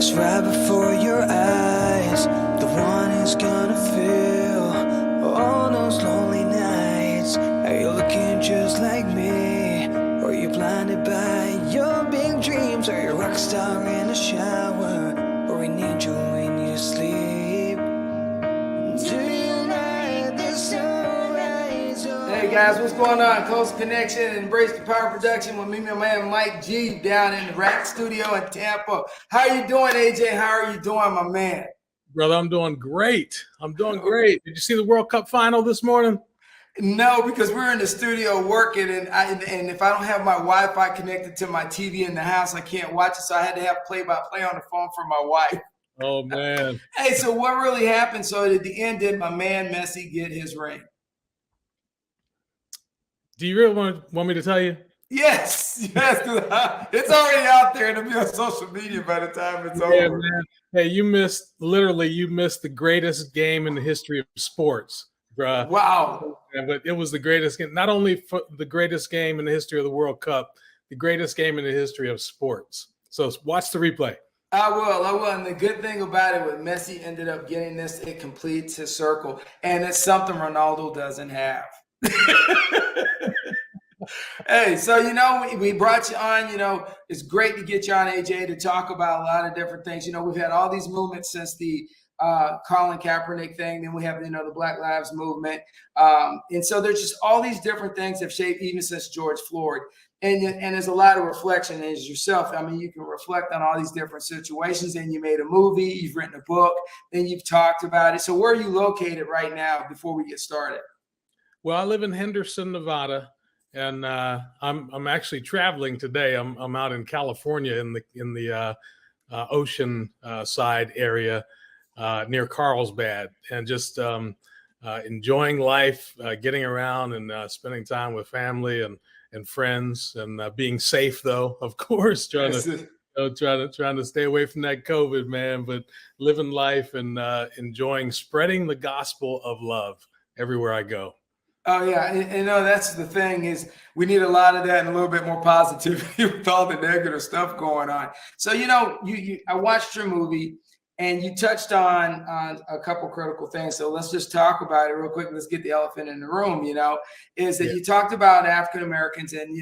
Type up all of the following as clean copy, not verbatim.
What's right before your eyes, the one who's gonna fill all those lonely nights. Are you looking just like me? Or you blinded by your big dreams? Are you a rock star in the shower? Or an angel in your sleep? Do you like the sunrise? Hey guys, what's going on? Close Connection and Embrace the Power Production with me and my man Mike G down in the Rack Studio in Tampa. How you doing, AJ? How are you doing, my man? Brother, I'm doing great. I'm doing great. Did you see the World Cup final this morning? No, because we're in the studio working, and if I don't have my Wi-Fi connected to my TV in the house, I can't watch it. So I had to have play-by-play on the phone for my wife. Oh, man. Hey, so what really happened? So at the end, did my man Messi get his ring? Do you really want me to tell you? Yes. It's already out there. It'll be on social media by the time it's over. Man. Hey, you missed the greatest game in the history of sports, bruh. Wow. But it was the greatest game, not only the greatest game in the history of the World Cup, the greatest game in the history of sports. So watch the replay. I will. And the good thing about it, with Messi ended up getting this, it completes his circle. And it's something Ronaldo doesn't have. Hey, so, we brought you on, it's great to get you on, AJ, to talk about a lot of different things. We've had all these movements since the Colin Kaepernick thing. Then we have, the Black Lives Movement. And so there's just all these different things that have shaped even since George Floyd. And there's a lot of reflection as yourself. I mean, you can reflect on all these different situations, and you made a movie, you've written a book, then you've talked about it. So where are you located right now before we get started? Well, I live in Henderson, Nevada. And I'm actually traveling today. I'm out in California in the ocean side area near Carlsbad, and just enjoying life, getting around and spending time with family and friends, and being safe though, of course, trying to stay away from that COVID, man. But living life and enjoying spreading the gospel of love everywhere I go. Oh yeah, and that's the thing, is we need a lot of that and a little bit more positivity with all the negative stuff going on. So I watched your movie, and you touched on a couple critical things. So let's just talk about it real quick. Let's get the elephant in the room. Is that you talked about African Americans and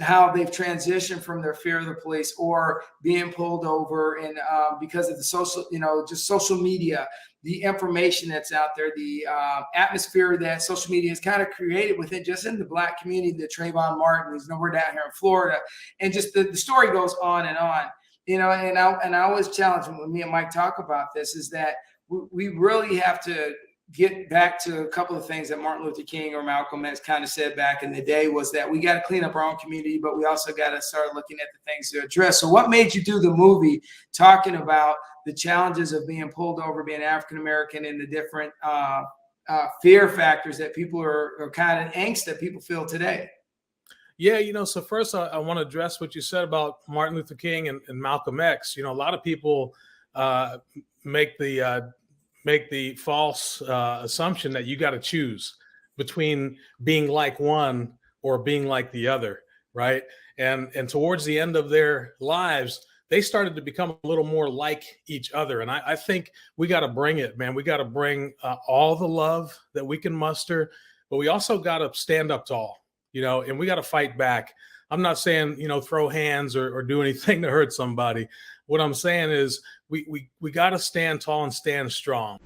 how they've transitioned from their fear of the police or being pulled over, and because of the social, just social media, the information that's out there, the atmosphere that social media has kind of created within just in the Black community, the Trayvon Martin, who's nowhere down here in Florida, and just the story goes on and on. And I always challenge when me and Mike talk about this, is that we really have to get back to a couple of things that Martin Luther King or Malcolm X kind of said back in the day, was that we got to clean up our own community, but we also got to start looking at the things to address. So what made you do the movie talking about the challenges of being pulled over, being African-American, and the different fear factors that people are kind of angst that people feel today? Yeah, so first I want to address what you said about Martin Luther King and Malcolm X. A lot of people make the false assumption that you got to choose between being like one or being like the other, right? And towards the end of their lives, they started to become a little more like each other. And I think we got to bring it, man. We got to bring all the love that we can muster, but we also got to stand up tall, and we got to fight back. I'm not saying, throw hands or do anything to hurt somebody. What I'm saying is we got to stand tall and stand strong.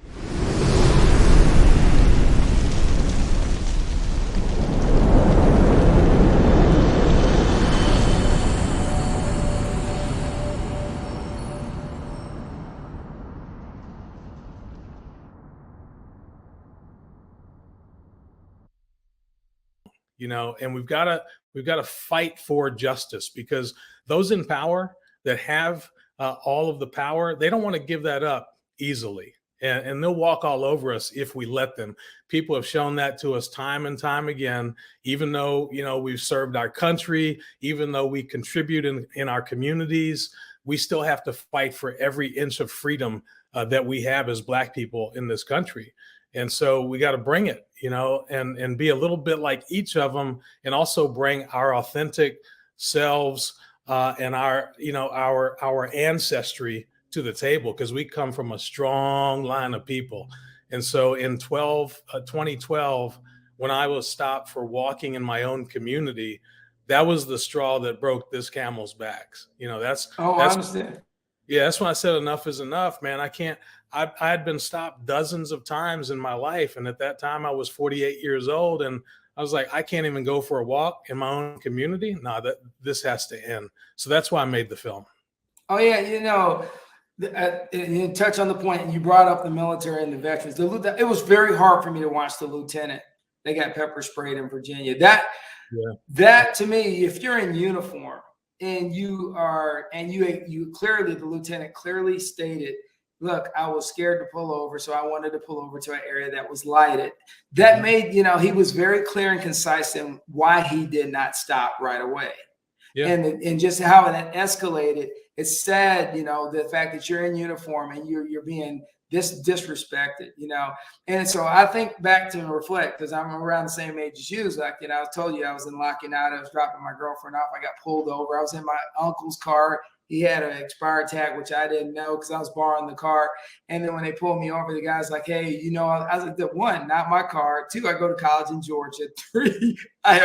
And we've got to fight for justice, because those in power that have all of the power, they don't want to give that up easily, and they'll walk all over us if we let them. People have shown that to us time and time again. Even though we've served our country, even though we contribute in our communities, we still have to fight for every inch of freedom that we have as Black people in this country. And so we got to bring it, and be a little bit like each of them, and also bring our authentic selves and our ancestry to the table, because we come from a strong line of people. And so in 2012, when I was stopped for walking in my own community, that was the straw that broke this camel's backs. You know, Oh, I understand. yeah, that's when I said enough is enough, man. I had been stopped dozens of times in my life. And at that time I was 48 years old, and I was like, I can't even go for a walk in my own community. No, this has to end. So that's why I made the film. Oh yeah, you know, you touch on the point, and you brought up the military and the veterans. It was very hard for me to watch the lieutenant. They got pepper sprayed in Virginia. That to me, if you're in uniform and you clearly, the lieutenant clearly stated, look, I was scared to pull over, so I wanted to pull over to an area that was lighted. That made, you know, he was very clear and concise in why he did not stop right away. Yeah. And just how it escalated. It's sad, you know, the fact that you're in uniform and you're being disrespected, you know. And so I think back to reflect, because I'm around the same age as you. Like, you know, I told you I was in locking out. I was dropping my girlfriend off. I got pulled over. I was in my uncle's car. He had an expired tag, which I didn't know because I was borrowing the car. And then when they pulled me over, the guy's like, hey, you know, I was like, one, not my car. Two, I go to college in Georgia. Three, I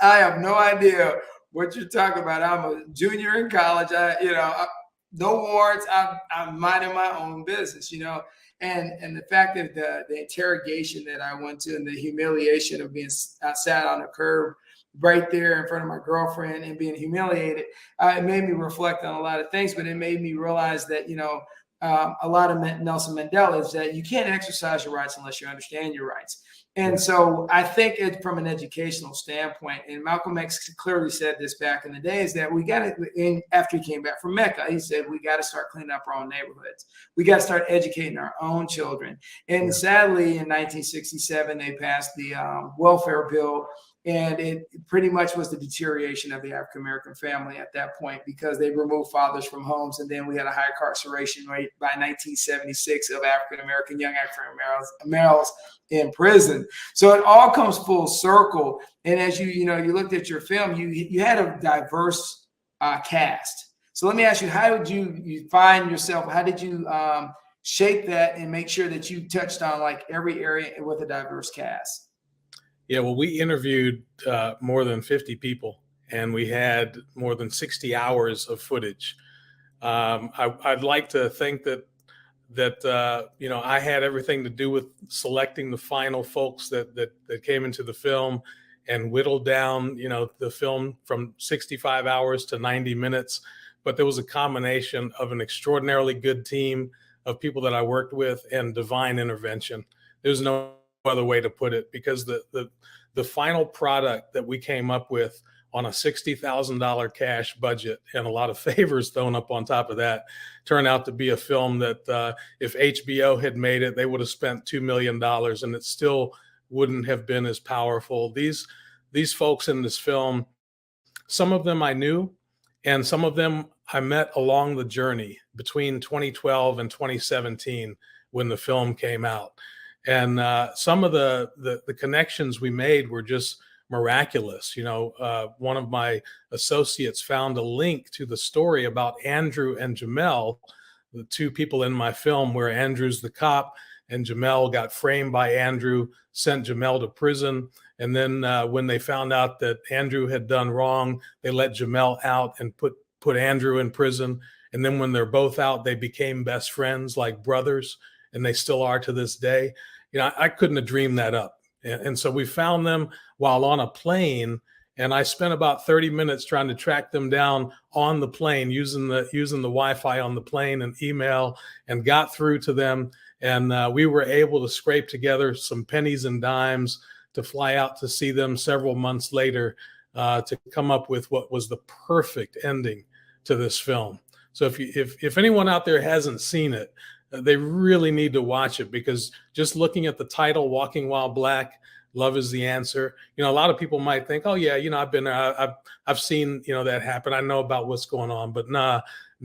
have no idea what you're talking about. I'm a junior in college. No warrants. I'm minding my own business, you know. And the fact that the interrogation that I went to and the humiliation of being sat on the curb right there in front of my girlfriend and being humiliated, it made me reflect on a lot of things. But it made me realize that, you know, a lot of Nelson Mandela is that you can't exercise your rights unless you understand your rights. And so I think it from an educational standpoint, and Malcolm X clearly said this back in the day, is that we got to, after he came back from Mecca, he said, we got to start cleaning up our own neighborhoods. We got to start educating our own children. And sadly, in 1967, they passed the welfare bill. And it pretty much was the deterioration of the African-American family at that point, because they removed fathers from homes. And then we had a high incarceration rate by 1976 of African-American, young African-American males in prison. So it all comes full circle. And as you looked at your film, you had a diverse cast. So let me ask you, how did you find yourself? How did you shape that and make sure that you touched on like every area with a diverse cast? Yeah, well, we interviewed more than 50 people, and we had more than 60 hours of footage. I'd like to think that you know, I had everything to do with selecting the final folks that came into the film and whittled down, you know, the film from 65 hours to 90 minutes. But there was a combination of an extraordinarily good team of people that I worked with and divine intervention. There's no other way to put it, because the final product that we came up with on a $60,000 cash budget and a lot of favors thrown up on top of that turned out to be a film that if HBO had made it, they would have spent $2 million and it still wouldn't have been as powerful. These folks in this film, some of them I knew, and some of them I met along the journey between 2012 and 2017 when the film came out. And some of the connections we made were just miraculous. You know, one of my associates found a link to the story about Andrew and Jamel, the two people in my film, where Andrew's the cop and Jamel got framed by Andrew, sent Jamel to prison. And then when they found out that Andrew had done wrong, they let Jamel out and put Andrew in prison. And then when they're both out, they became best friends, like brothers, and they still are to this day. You know, I couldn't have dreamed that up. And so we found them while on a plane, and I spent about 30 minutes trying to track them down on the plane using the Wi-Fi on the plane and email, and got through to them. And we were able to scrape together some pennies and dimes to fly out to see them several months later to come up with what was the perfect ending to this film. So if anyone out there hasn't seen it, they really need to watch it, because just looking at the title, Walking While Black, Love is the Answer. You know, a lot of people might think, oh yeah, you know, I've been there, I've seen, you know, that happen. I know about what's going on, but nah,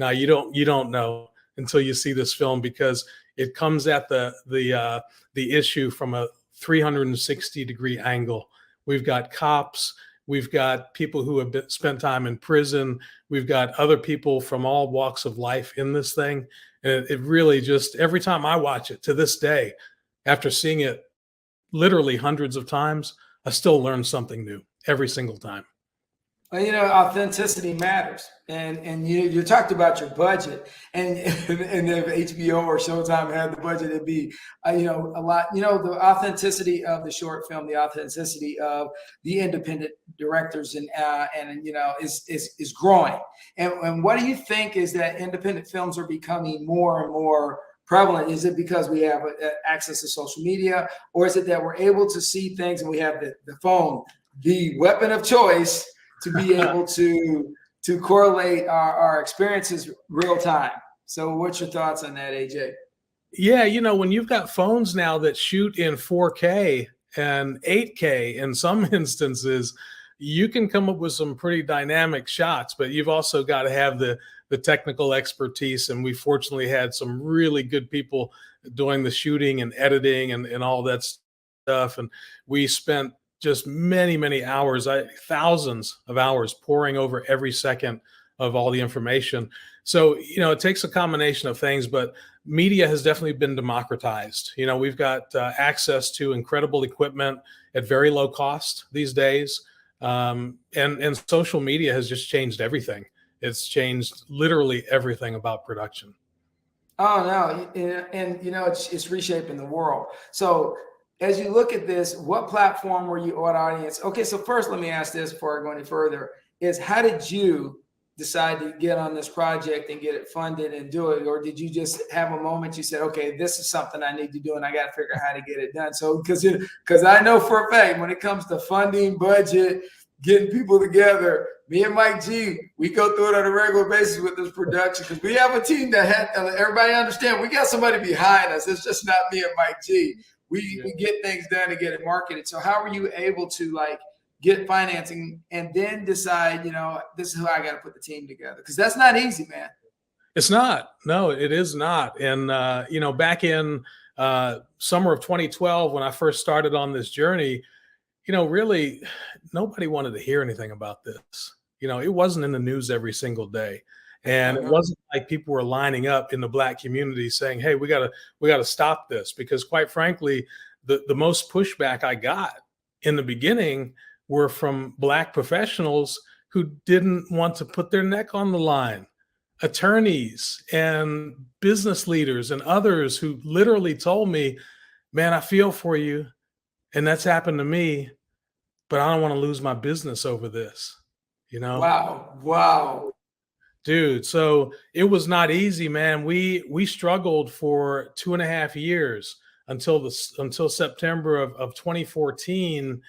you don't know until you see this film, because it comes at the issue from a 360-degree angle. We've got cops, We've got people who have spent time in prison. We've got other people from all walks of life in this thing. And it really just, every time I watch it to this day, after seeing it literally hundreds of times, I still learn something new every single time. Well, authenticity matters, and you talked about your budget, and if HBO or Showtime had the budget, it'd be a lot. The authenticity of the short film, the authenticity of the independent directors, and is growing. And what do you think is that independent films are becoming more and more prevalent? Is it because we have access to social media, or is it that we're able to see things and we have the phone, the weapon of choice, to be able to correlate our experiences real time? So what's your thoughts on that, AJ? Yeah, when you've got phones now that shoot in 4K and 8K in some instances, you can come up with some pretty dynamic shots, but you've also got to have the technical expertise. And we fortunately had some really good people doing the shooting and editing and all that stuff. And we spent just many, many hours, thousands of hours poring over every second of all the information. So, it takes a combination of things, but media has definitely been democratized. We've got access to incredible equipment at very low cost these days. And social media has just changed everything. It's changed literally everything about production. Oh, no. And it's reshaping the world. So as you look at this, what platform were you, what audience? Okay, so first let me ask this before I go any further, is how did you decide to get on this project and get it funded and do it? Or did you just have a moment you said, okay, this is something I need to do and I got to figure out how to get it done? So because I know for a fact when it comes to funding, budget, getting people together, me and Mike G, we go through it on a regular basis with this production because we have a team that everybody understand we got somebody behind us. It's just not me and Mike G. We get things done to get it marketed. So how were you able to get financing and then decide, this is how I got to put the team together? Because that's not easy, man. It's not. No, it is not. And, back in summer of 2012, when I first started on this journey, really nobody wanted to hear anything about this. It wasn't in the news every single day. And it wasn't like people were lining up in the Black community saying, hey, we gotta stop this. Because quite frankly, the most pushback I got in the beginning were from Black professionals who didn't want to put their neck on the line. Attorneys and business leaders and others who literally told me, man, I feel for you. And that's happened to me, but I don't want to lose my business over this, Wow. Dude, so it was not easy, man. We struggled for 2.5 years until September of 2014,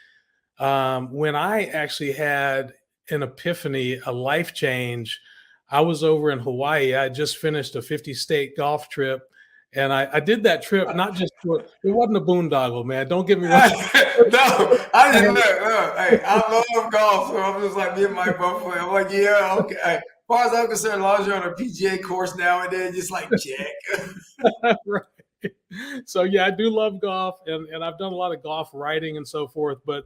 when I actually had an epiphany, a life change. I was over in Hawaii. I just finished a 50-state golf trip. And I did that trip not just for, it wasn't a boondoggle, man. Don't get me wrong. No, I didn't look. Hey, I love golf, so I'm just like me and Mike both play. I'm like, yeah, okay. Hey, as far as I'm concerned, as long as you're on a PGA course now and then, just like check. Right. So yeah, I do love golf, and I've done a lot of golf writing and so forth. But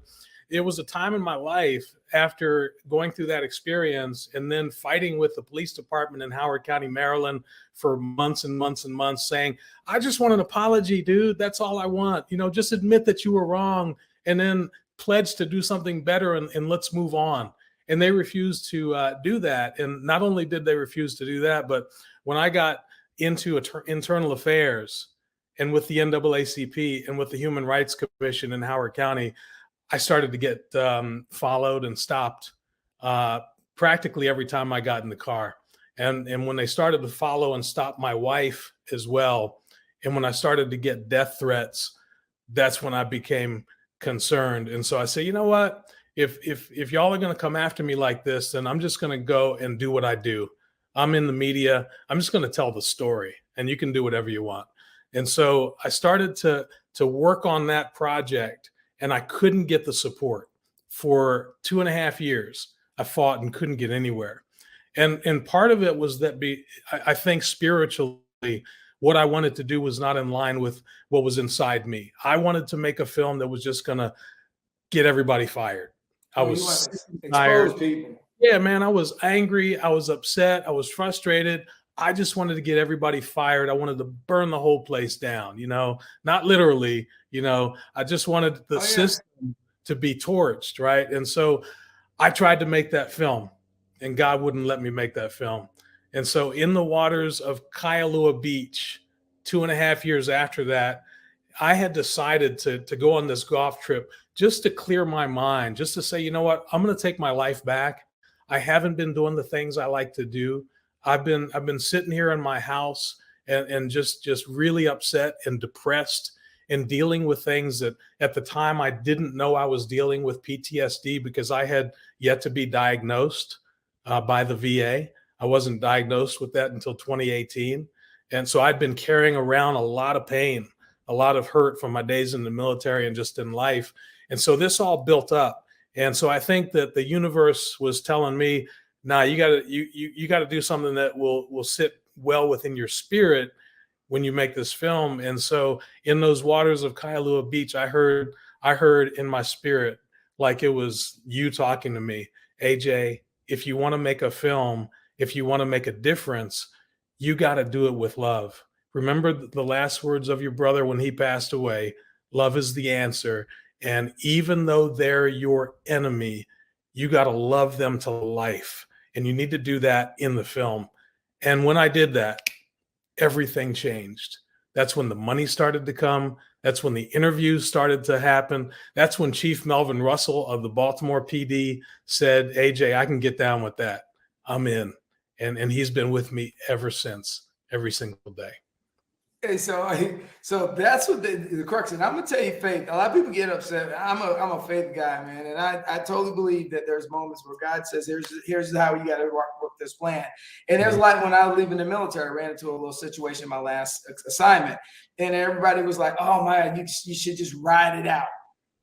it was a time in my life after going through that experience and then fighting with the police department in Howard County, Maryland for months and months and months saying, I just want an apology, dude. That's all I want. Just admit that you were wrong and then pledge to do something better and let's move on. And they refused to do that. And not only did they refuse to do that, but when I got into internal affairs and with the NAACP and with the Human Rights Commission in Howard County, I started to get followed and stopped practically every time I got in the car. And when they started to follow and stop my wife as well, and when I started to get death threats, that's when I became concerned. And so I say, you know what? If y'all are going to come after me like this, then I'm just going to go and do what I do. I'm in the media. I'm just going to tell the story, and you can do whatever you want. And so I started to work on that project. And I couldn't get the support for 2.5 years. I fought and couldn't get anywhere. And part of it was that I think spiritually, what I wanted to do was not in line with what was inside me. I wanted to make a film that was just going to get everybody fired. I Oh, you was want sick and to tired. expose people. Yeah, man, I was angry. I was upset. I was frustrated. I just wanted to get everybody fired. I wanted to burn the whole place down, not literally, I just wanted the Oh yeah. system to be torched, right? And so I tried to make that film, and God wouldn't let me make that film. And so in the waters of Kailua Beach, 2.5 years after that, I had decided to go on this golf trip just to clear my mind, just to say, you know what, I'm going to take my life back. I haven't been doing the things I like to do. I've been sitting here in my house and just really upset and depressed and dealing with things that at the time I didn't know I was dealing with PTSD because I had yet to be diagnosed by the VA. I wasn't diagnosed with that until 2018. And so I'd been carrying around a lot of pain, a lot of hurt from my days in the military and just in life. And so this all built up. And so I think that the universe was telling me, nah, you gotta do something that will sit well within your spirit when you make this film. And so in those waters of Kailua Beach, I heard in my spirit, like it was you talking to me, AJ, if you want to make a film, if you want to make a difference, you got to do it with love. Remember the last words of your brother when he passed away, love is the answer. And even though they're your enemy, you got to love them to life. And you need to do that in the film. And when I did that, everything changed. That's when the money started to come. That's when the interviews started to happen. That's when Chief Melvin Russell of the Baltimore PD said, AJ, I can get down with that. I'm in. And he's been with me ever since, every single day. Hey, so that's what the crux is. And I'm gonna tell you, faith. A lot of people get upset. I'm a faith guy, man, and I totally believe that there's moments where God says, here's how you got to work this plan. And there's like when I was leaving the military, I ran into a little situation in my last assignment, and everybody was like, "Oh man, you should just ride it out."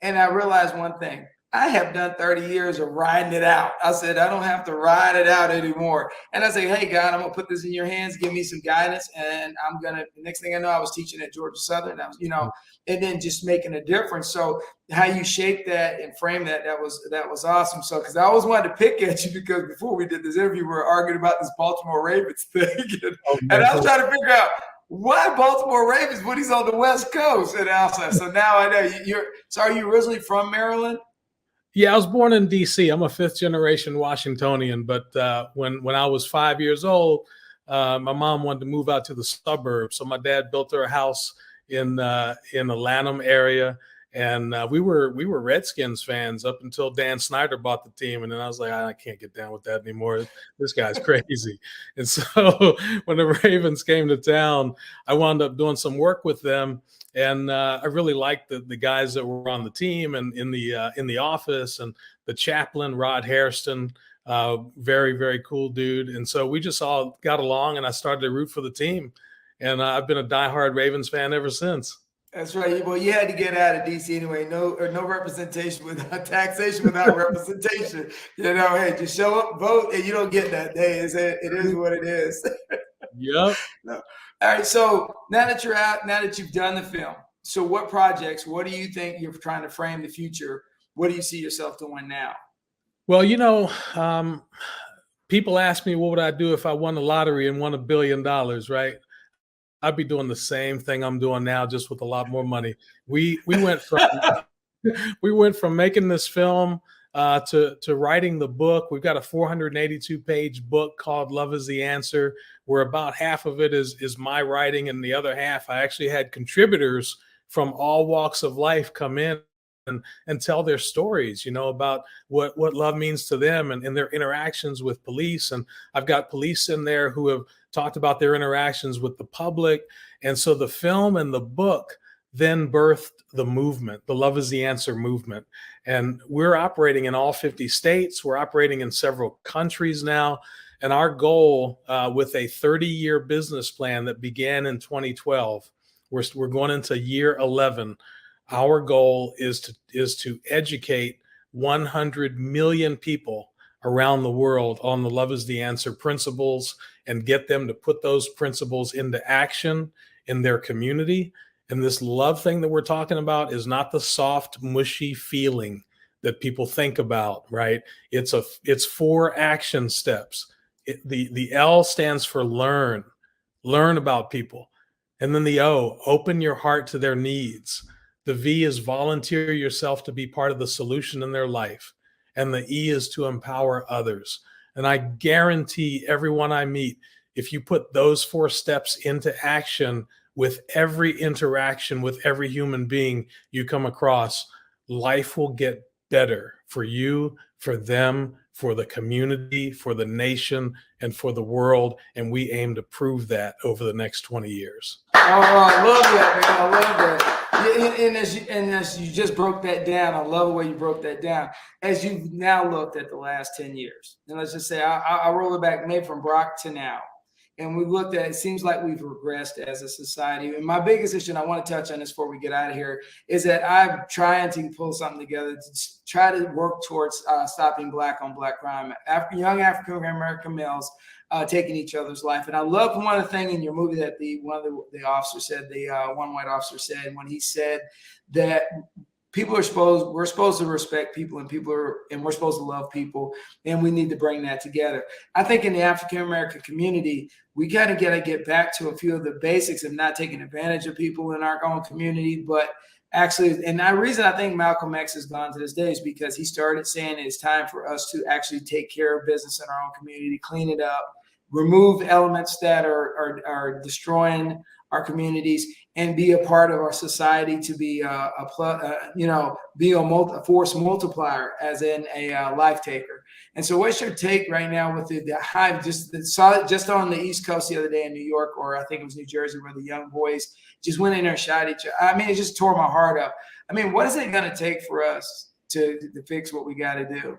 And I realized one thing. I have done 30 years of riding it out. I said, I don't have to ride it out anymore. And I say, hey, God, I'm going to put this in your hands. Give me some guidance. And the next thing I know, I was teaching at Georgia Southern. I was, and then just making a difference. So how you shape that and frame that was awesome. So, because I always wanted to pick at you because before we did this interview, we were arguing about this Baltimore Ravens thing. And I was trying to figure out, why Baltimore Ravens when he's on the West Coast? And I was like, so now I know so are you originally from Maryland? Yeah, I was born in D.C. I'm a fifth-generation Washingtonian, but when I was 5 years old, my mom wanted to move out to the suburbs. So my dad built her a house in the Lanham area, and we were Redskins fans up until Dan Snyder bought the team, and then I was like, I can't get down with that anymore. This guy's crazy. And so when the Ravens came to town, I wound up doing some work with them. And I really liked the guys that were on the team and in the office, and the chaplain, Rod Hairston, very, very cool dude. And so we just all got along, and I started to root for the team. And I've been a diehard Ravens fan ever since. That's right. Well, you had to get out of DC anyway. No representation without taxation, without representation. Hey, just show up, vote, and you don't get that day. It is what it is. Yep. No. All right. So now that you're out, now that you've done the film, so what projects, what do you think you're trying to frame the future? What do you see yourself doing now? Well, people ask me, what would I do if I won the lottery and won $1 billion, right? I'd be doing the same thing I'm doing now, just with a lot more money. We went from making this film to writing the book. We've got a 482-page book called Love is the Answer, where about half of it is my writing, and the other half I actually had contributors from all walks of life come in and tell their stories, about what love means to them and their interactions with police. And I've got police in there who have talked about their interactions with the public. And so the film and the book then birthed the movement, the Love is the Answer movement. And we're operating in all 50 states. We're operating in several countries now. And our goal with a 30-year business plan that began in 2012, we're going into year 11. Our goal is to educate 100 million people around the world on the Love is the Answer principles and get them to put those principles into action in their community. And this love thing that we're talking about is not the soft, mushy feeling that people think about, right? It's 4 action steps. The L stands for learn about people. And then the O, open your heart to their needs. The V is volunteer yourself to be part of the solution in their life. And the E is to empower others. And I guarantee everyone I meet, if you put those 4 steps into action with every interaction with every human being you come across, life will get better for you, for them, for the community, for the nation, and for the world. And we aim to prove that over the next 20 years. Oh, I love that, man. I love that. Yeah, and as you just broke that down, I love the way you broke that down. As you've now looked at the last 10 years, and let's just say I roll it back maybe from Brock to now. And we looked at it, seems like we've regressed as a society. And my biggest issue, and I want to touch on this before we get out of here, is that I'm trying to pull something together to try to work towards stopping Black on Black crime. Young African-American males taking each other's life. And I love one of the things in your movie that one of the officers said, the one white officer said, when he said that we're supposed to respect people, and we're supposed to love people, and we need to bring that together. I think in the African-American community, we kind of got to get back to a few of the basics of not taking advantage of people in our own community, but actually, and the reason I think Malcolm X has gone to this day is because he started saying it's time for us to actually take care of business in our own community, clean it up, remove elements that are destroying our communities, and be a part of our society, to be be a force multiplier, as in a life taker. And so what's your take right now with the hive? Saw it just on the East Coast the other day in New York, or I think it was New Jersey, where the young boys just went in there and shot each other. I mean, it just tore my heart up. I mean, what is it going to take for us to fix what we got to do?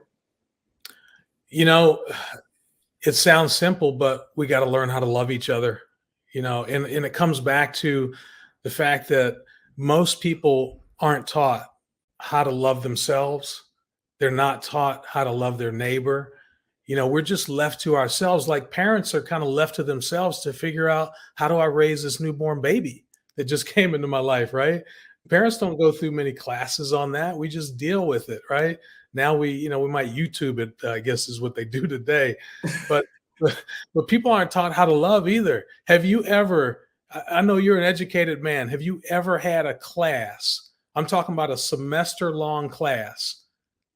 It sounds simple, but we got to learn how to love each other, and it comes back to the fact that most people aren't taught how to love themselves. They're not taught how to love their neighbor. We're just left to ourselves. Like parents are kind of left to themselves to figure out, how do I raise this newborn baby that just came into my life, right? Parents don't go through many classes on that. We just deal with it, right? Now we might YouTube it, I guess is what they do today. But people aren't taught how to love either. Have you ever, I know you're an educated man, have you ever had a class, I'm talking about a semester-long class,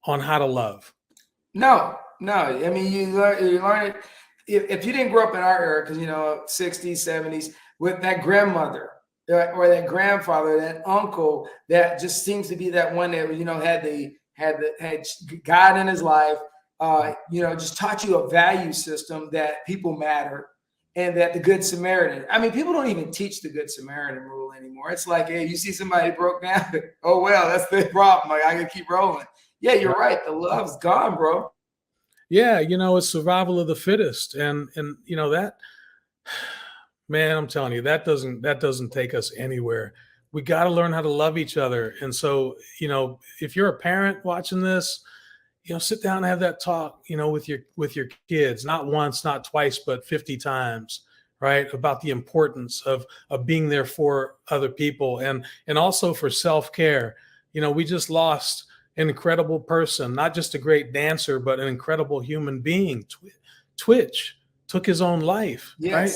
on how to love? No. I mean, you learn it. If you didn't grow up in our era, because 60s, 70s, with that grandmother or that grandfather, that uncle, that just seems to be that one that had God in his life, just taught you a value system that people matter, and that the Good Samaritan. I mean, people don't even teach the Good Samaritan rule anymore. It's like, hey, you see somebody broke down, oh well, that's their problem. Like, I can keep rolling. Yeah, you're right. The love's gone, bro. Yeah, it's survival of the fittest, and that, man, I'm telling you, that doesn't take us anywhere. We got to learn how to love each other. And so, if you're a parent watching this, sit down and have that talk, with your kids, not once, not twice, but 50 times, right? About the importance of being there for other people, and also for self-care. We just lost an incredible person, not just a great dancer, but an incredible human being. Twitch took his own life, yes. Right?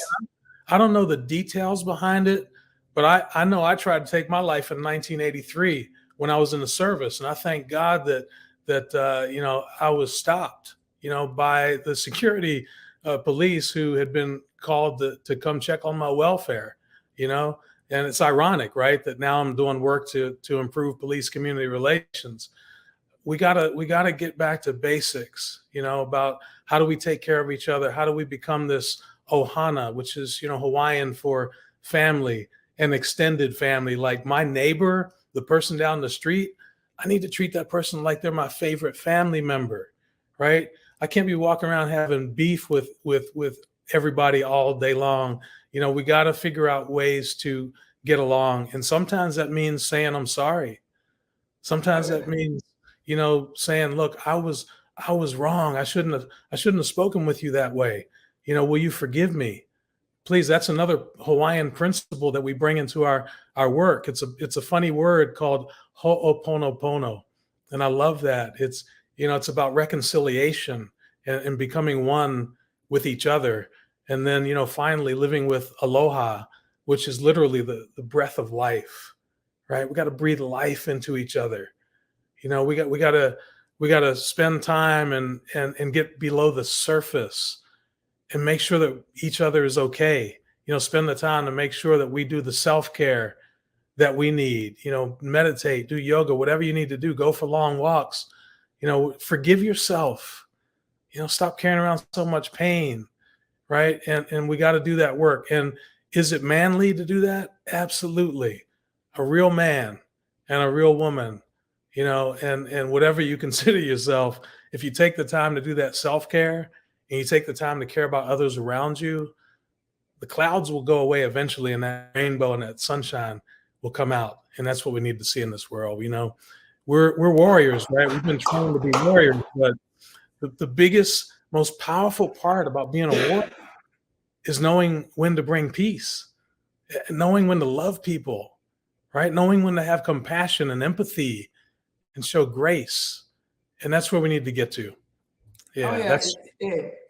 I don't know the details behind it, but I know I tried to take my life in 1983 when I was in the service. And I thank God that I was stopped, by the security police who had been called to come check on my welfare, and it's ironic, right? That now I'm doing work to improve police community relations. We gotta get back to basics, about how do we take care of each other? How do we become this Ohana, which is, Hawaiian for family and extended family? Like my neighbor, the person down the street, I need to treat that person like they're my favorite family member, right? I can't be walking around having beef with everybody all day long. We got to figure out ways to get along. And sometimes that means saying, I'm sorry. Sometimes that means, saying, look, I was wrong. I shouldn't have spoken with you that way. Will you forgive me? Please. That's another Hawaiian principle that we bring into our work. It's a funny word called ho'oponopono. And I love that. It's, it's about reconciliation and becoming one with each other. And then, finally living with Aloha, which is literally the breath of life, right? We got to breathe life into each other. We got to spend time and get below the surface and make sure that each other is okay. Spend the time to make sure that we do the self-care that we need, meditate, do yoga, whatever you need to do, go for long walks, forgive yourself, stop carrying around so much pain, right? And we got to do that work. And is it manly to do that? Absolutely. A real man and a real woman, and whatever you consider yourself, if you take the time to do that self-care and you take the time to care about others around you, the clouds will go away eventually, and that rainbow and that sunshine will come out. And that's what we need to see in this world. We're warriors, right? We've been trained to be warriors, but the biggest, most powerful part about being a warrior is knowing when to bring peace, knowing when to love people, right? Knowing when to have compassion and empathy and show grace. And that's where we need to get to. Yeah,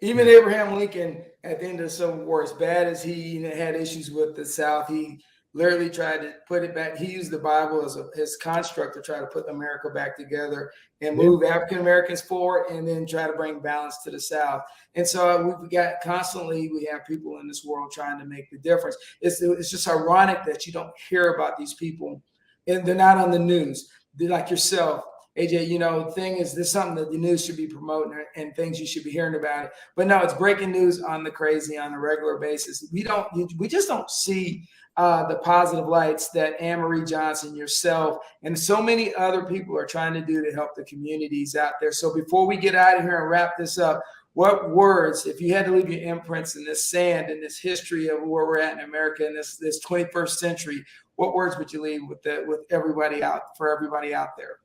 Even Abraham Lincoln at the end of the Civil War, as bad as he had issues with the South, he literally tried to put it back. He used the Bible as his construct to try to put America back together and move African Americans forward, and then try to bring balance to the South. And so we have people in this world trying to make the difference. It's just ironic that you don't hear about these people, and they're not on the news. They're like yourself, AJ. The thing is, this is something that the news should be promoting and things you should be hearing about it. But no, it's breaking news on the crazy on a regular basis. We just don't see the positive lights that Anne-Marie Johnson, yourself, and so many other people are trying to do to help the communities out there. So before we get out of here and wrap this up, what words, if you had to leave your imprints in this sand, in this history of where we're at in America in this 21st century, what words would you leave with everybody out there?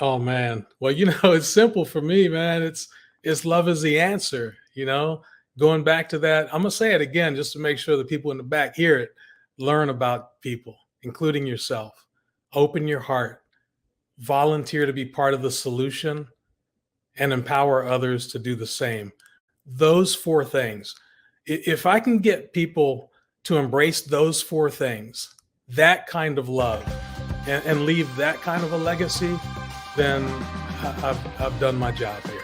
Oh man. Well, it's simple for me, man. It's love is the answer, going back to that. I'm going to say it again, just to make sure the people in the back hear it. Learn about people, including yourself. Open your heart, volunteer to be part of the solution, and empower others to do the same. Those 4 things. If I can get people to embrace those 4 things, that kind of love, and leave that kind of a legacy, then I've done my job here.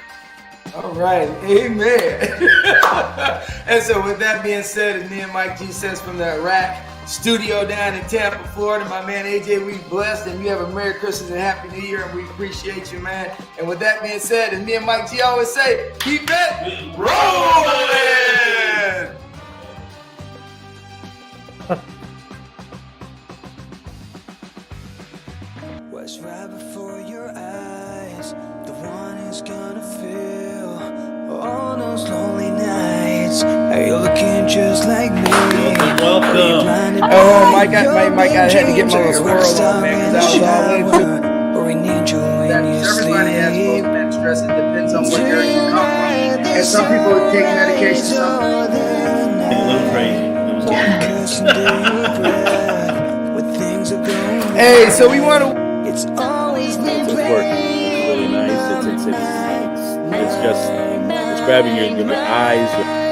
All right, amen. And so with that being said, as me and Mike G says from the Iraq studio down in Tampa, Florida, my man AJ, we blessed, and you have a Merry Christmas and Happy New Year, and we appreciate you, man. And with that being said, as me and Mike G always say, keep it rolling. What's right before your eyes, the one who's gonna feel all those lonely nights. Are you looking just like me? Welcome. Oh, Mike, I had to get my little squirrel on, man, because I was all into or we need you when you everybody has sleep. post-traumatic stress. It depends on what area you come from. And some people take medication, some A little crazy. Hey, so we want to. It's always been It's working. It's really nice. It's just grabbing your eyes.